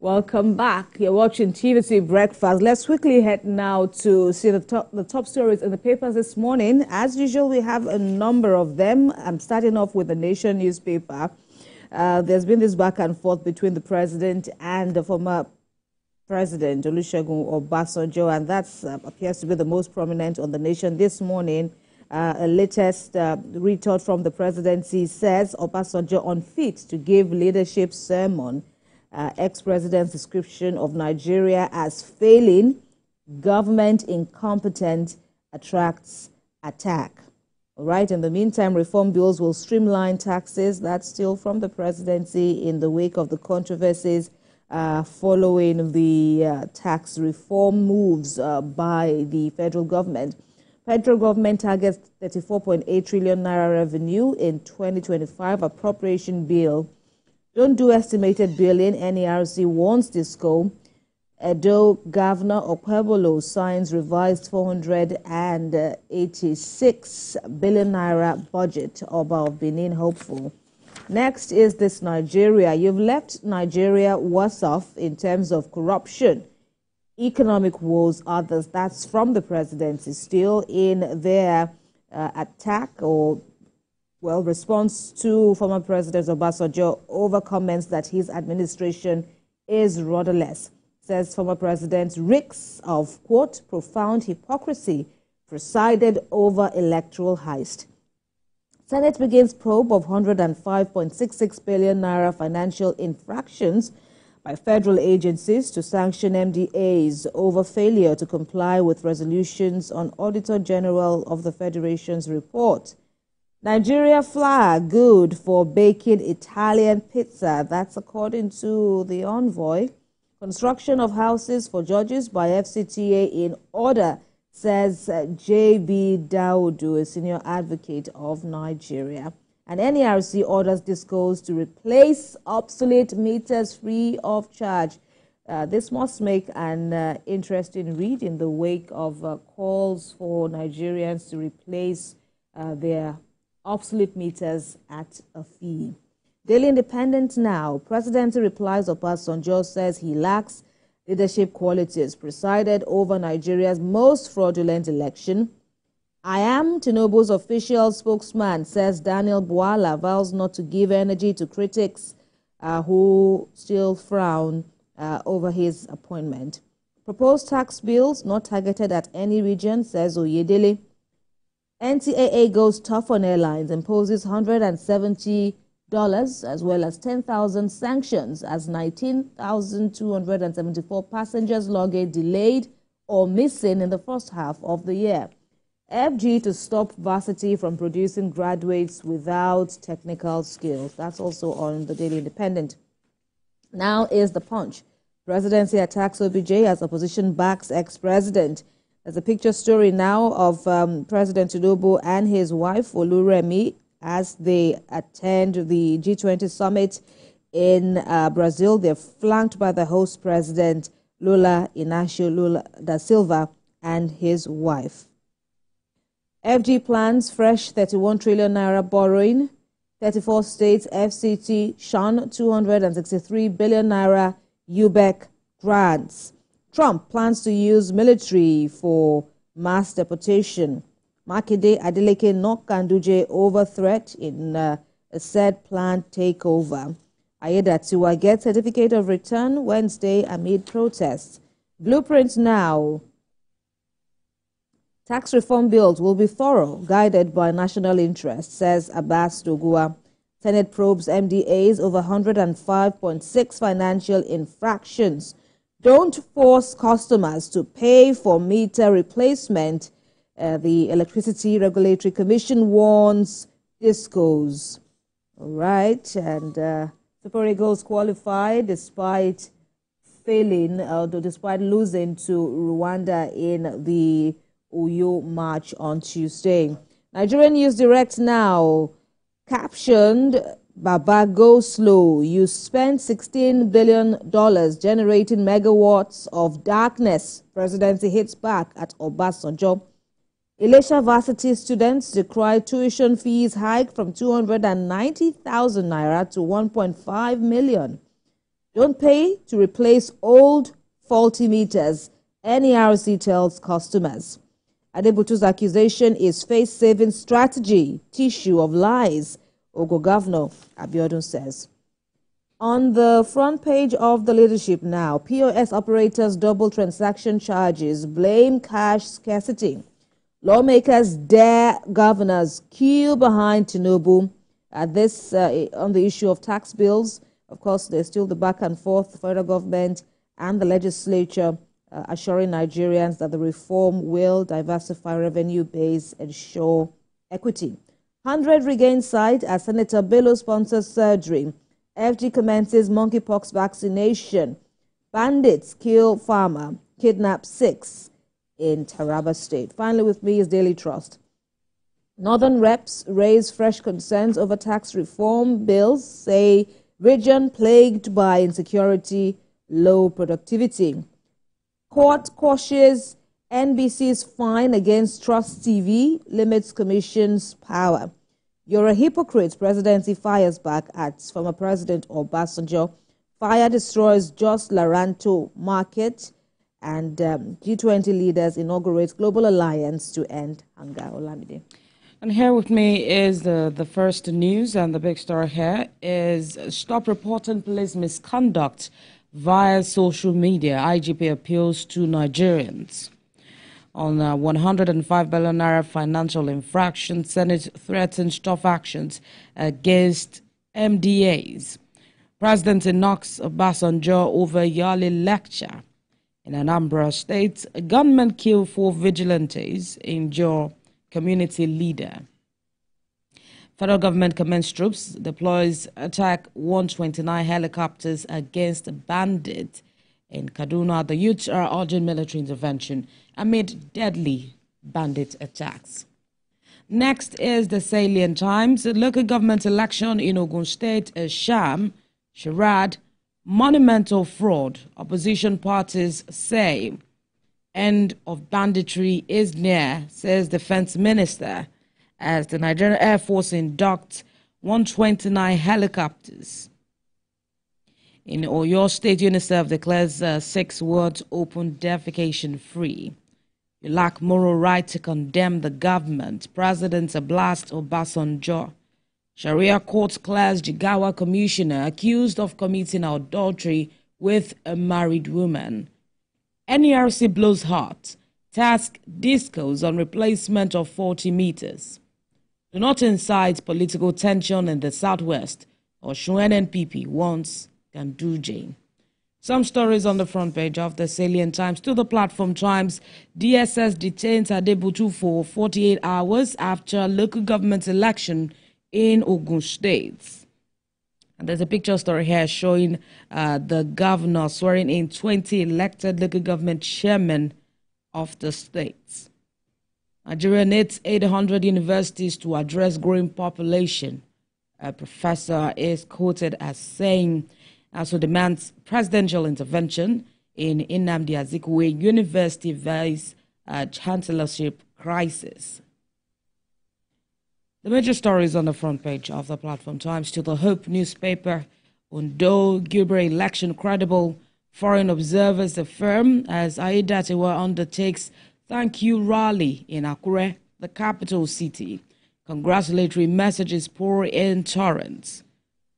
Welcome back. You're watching TVC Breakfast. Let's quickly head now to see the top stories in the papers this morning. As usual, we have a number of them. I'm starting off with the Nation newspaper. There's been this back and forth between the president and the former President Olusegun Obasanjo, and that appears to be the most prominent on the Nation this morning. A latest retort from the presidency says Obasanjo unfit to give leadership sermon. Ex-president's description of Nigeria as failing, government incompetent, attracts attack. All right, in the meantime, reform bills will streamline taxes. That's still from the presidency in the wake of the controversies following the tax reform moves by the federal government. Federal government targets 34.8 trillion naira revenue in 2025 appropriation bill. Don't do estimated billing, NERC warns Disco. Edo Governor Okpebolo signs revised 486 billion naira budget. Oba of Benin hopeful. Next is this Nigeria. You've left Nigeria worse off in terms of corruption, economic woes, others. That's from the presidency still in their attack or response to former President Obasanjo over comments that his administration is rudderless. Says former President reeks of, quote, profound hypocrisy presided over electoral heist. Senate begins probe of 105.66 billion naira financial infractions by federal agencies to sanction MDAs over failure to comply with resolutions on Auditor General of the Federation's report. Nigeria flag good for baking Italian pizza. That's according to the envoy. Construction of houses for judges by FCTA in order, says J.B. Daudu, a senior advocate of Nigeria. And NERC orders Discos to replace obsolete meters free of charge. This must make an interesting read in the wake of calls for Nigerians to replace their obsolete meters at a fee. Daily Independent now. Presidency replies Obasanjo says he lacks leadership qualities. Presided over Nigeria's most fraudulent election. I am Tinubu's official spokesman, says Daniel Bwala, vows not to give energy to critics who still frown over his appointment. Proposed tax bills not targeted at any region, says Oyedele. NTAA goes tough on airlines, imposes $170 as well as 10,000 sanctions as 19,274 passengers luggage delayed or missing in the first half of the year. FG to stop varsity from producing graduates without technical skills. That's also on the Daily Independent. Now is the Punch. Presidency attacks OBJ as opposition backs ex-president. There's a picture story now of President Tinubu and his wife, Oluremi, as they attend the G20 summit in Brazil. They're flanked by the host president, Lula Inácio Lula da Silva, and his wife. FG plans fresh 31 trillion naira borrowing. 34 states FCT shun 263 billion naira UBEC grants. Trump plans to use military for mass deportation. Makinde Adeleke knock Ganduje over threat in a said planned takeover. Ayedatiwa gets certificate of return Wednesday amid protests. Blueprint now. Tax reform bills will be thorough, guided by national interest, says Abbas Dogua. Senate probes MDAs over 105.6 financial infractions. Don't force customers to pay for meter replacement. The Electricity Regulatory Commission warns Discos. All right, and Super Eagles qualified despite despite losing to Rwanda in the Uyo match on Tuesday. Nigerian News Direct now, captioned, Baba go slow. You spent $16 billion generating megawatts of darkness. Presidency hits back at Obasanjo. Elisha varsity students decry tuition fees hike from 290,000 naira to 1.5 million. Don't pay to replace old faulty meters, NERC tells customers. Adebutu's accusation is face-saving strategy, tissue of lies, Ogo Governor Abiodun says. On the front page of the Leadership now, POS operators double transaction charges, blame cash scarcity. Lawmakers dare governors queue behind Tinubu. On the issue of tax bills, of course, there's still the back and forth, the federal government and the legislature assuring Nigerians that the reform will diversify revenue base and ensure equity. 100 regain sight as Senator Bello sponsors surgery. FG commences monkeypox vaccination. Bandits kill farmer, kidnap 6 in Taraba State. Finally with me is Daily Trust. Northern reps raise fresh concerns over tax reform bills, say region plagued by insecurity, low productivity. Court quashes NBC's fine against Trust TV, limits commission's power. You're a hypocrite, Presidency fires back at former President Obasanjo. Fire destroys Jos Laranto market, and G20 leaders inaugurate global alliance to end hunger. Olamide. And here with me is the first news, and the big story here is stop reporting police misconduct via social media. IGP appeals to Nigerians. On 105 billion naira financial infraction, Senate threatens tough actions against MDAs. President knocks Obasanjo over Yali lecture. In Anambra State, gunmen kill 4 vigilantes, injure community leader. Federal government commands troops, deploys attack 129 helicopters against bandits. In Kaduna, the youths are urging military intervention amid deadly bandit attacks. Next is the salient times. The local government election in Ogun State, a sham, charade, monumental fraud. Opposition parties say end of banditry is near, says Defense Minister, as the Nigerian Air Force inducts 129 helicopters. In Oyo State, UNICEF declares 6 wards open defecation free. You lack moral right to condemn the government. President blast Obasanjo. Sharia court clears Jigawa commissioner accused of committing adultery with a married woman. NERC blows heart. Task discos on replacement of 40 meters. Do not incite political tension in the southwest, or NNPP wants Ganduje. Some stories on the front page of the Salient Times. To the Platform Times, DSS detains Adebutu for 48 hours after local government election in Ogun State. And there's a picture story here showing the governor swearing in 20 elected local government chairmen of the states. Nigeria needs 800 universities to address growing population. A professor is quoted as saying, also demands presidential intervention in Nnamdi Azikiwe University Vice Chancellorship crisis. The major stories on the front page of the Platform Times. To the Hope newspaper, Ondo Gubre election credible. Foreign observers affirm as Aiyedatiwa undertakes thank you rally in Akure, the capital city. Congratulatory messages pour in torrents.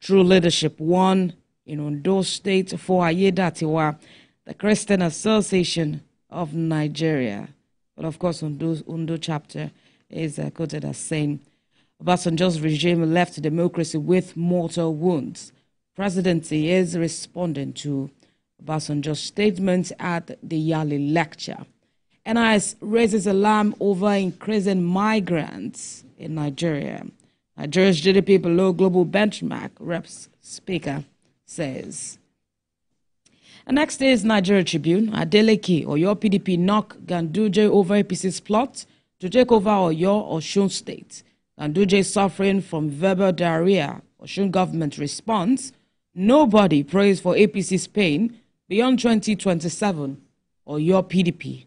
True leadership won in Ondo State for Aiyedatiwa, the Christian Association of Nigeria. But of course, Ondo chapter is quoted as saying, Obasanjo's regime left democracy with mortal wounds. Presidency is responding to Obasanjo's statement at the Yali lecture. NIS raises alarm over increasing migrants in Nigeria. Nigeria's GDP below global benchmark, Reps Speaker says. And next is Nigeria Tribune. Adeleke, Oyo PDP knock Ganduje over APC's plot to take over Oyo, Osun State. Ganduje suffering from verbal diarrhea. Osun government response. Nobody prays for APC's pain beyond 2027. Oyo PDP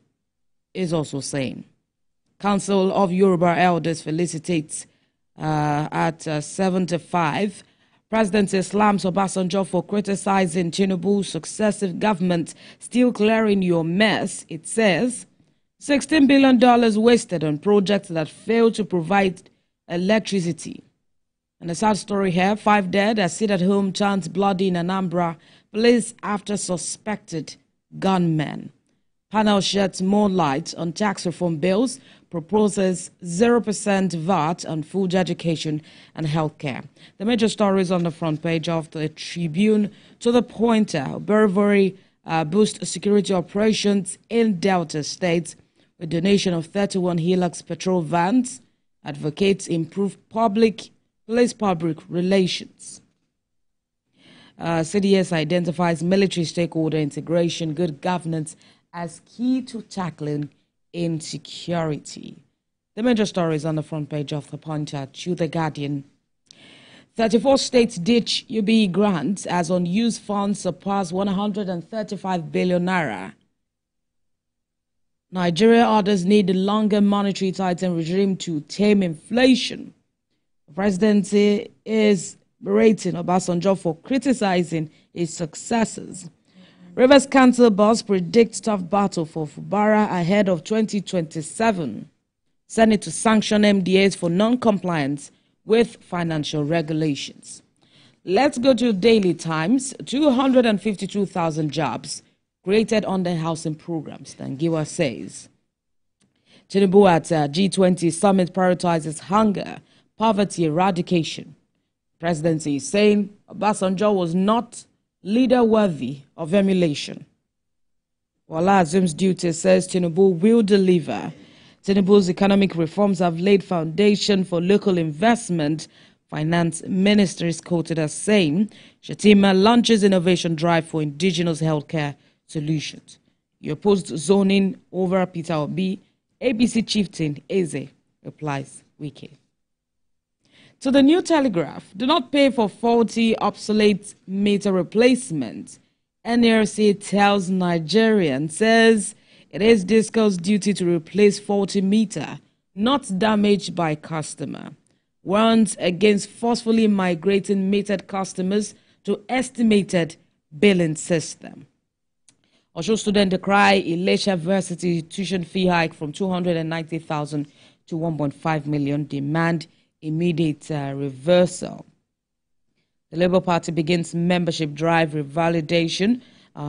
is also saying. Council of Yoruba Elders felicitates at 75 Presidency slams Obasanjo for criticizing Tinubu's successive government, still clearing your mess. It says $16 billion wasted on projects that failed to provide electricity. And a sad story here, 5 dead as sit-at-home chants bloody in Anambra, police after suspected gunmen. Panel sheds more light on tax reform bills, proposes 0% VAT on food, education and healthcare. The major stories on the front page of the Tribune. To the pointer, Burberry boost security operations in Delta State with donation of 31 Hilux patrol vans. Advocates improve police-public relations. CDS identifies military stakeholder integration, good governance as key to tackling insecurity. The major stories on the front page of the Pointer. To the Guardian. 34 states ditch UBE grants as unused funds surpass 135 billion naira. Nigeria orders need a longer monetary tightening regime to tame inflation. The presidency is berating Obasanjo for criticizing his successors. Rivers Council boss predicts tough battle for Fubara ahead of 2027. Senate to sanction MDAs for non-compliance with financial regulations. Let's go to Daily Times. 252,000 jobs created under housing programs, Dangiwa says. Tinubu at G20 summit prioritizes hunger, poverty eradication. Presidency is saying Obasanjo was not leader worthy of emulation. Wala assumes duty, says Tinubu will deliver. Tinubu's economic reforms have laid foundation for local investment. Finance Minister is quoted as saying, Shatima launches innovation drive for indigenous healthcare solutions. You opposed zoning over Peter Obi. ABC chieftain Eze replies, Wiki. To the New Telegraph, do not pay for faulty, obsolete meter replacement. NRC tells Nigerians, says it is Disco's duty to replace faulty meter, not damaged by customer. Warns against forcefully migrating metered customers to estimated billing system. Osho student decry Ilesha University tuition fee hike from 290,000 to 1.5 million, demand immediate reversal. The Labour Party begins membership drive revalidation.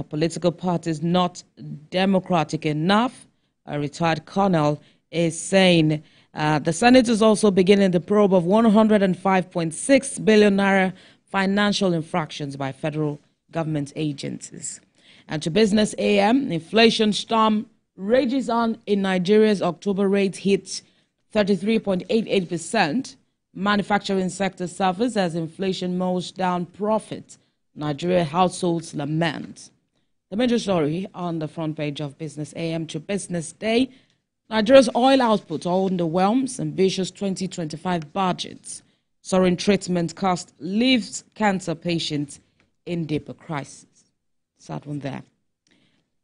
Political parties not democratic enough. A retired colonel is saying the Senate is also beginning the probe of 105.6 billion naira financial infractions by federal government agencies. And to Business AM, inflation storm rages on in Nigeria's October rate hits 33.88%. Manufacturing sector suffers as inflation mows down profit. Nigeria households lament. The major story on the front page of Business AM. To Business Day, Nigeria's oil output underwhelms ambitious 2025 budgets. Soaring treatment cost leaves cancer patients in deeper crisis. Sad one there.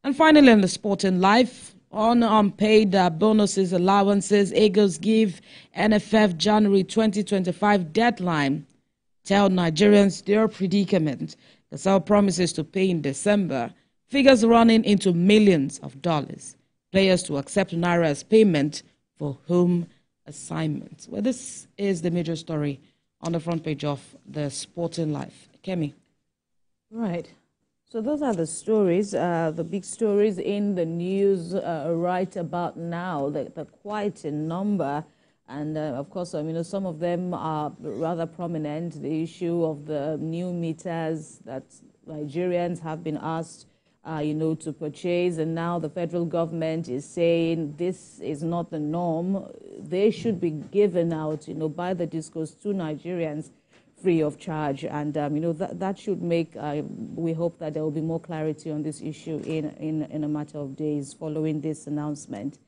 And finally, in the sporting life, on unpaid bonuses, allowances, Eagles give NFF January 2025 deadline. Tell Nigerians their predicament. The South promises to pay in December. Figures running into millions of dollars. Players to accept Naira's payment for home assignments. Well, this is the major story on the front page of the Sporting Life. Kemi. Right. So those are the stories, the big stories in the news right about now. They're quite a number. And of course, some of them are rather prominent. The issue of the new meters that Nigerians have been asked, to purchase. And now the federal government is saying this is not the norm. They should be given out, by the discos to Nigerians free of charge. And, that should make, we hope that there will be more clarity on this issue in a matter of days following this announcement.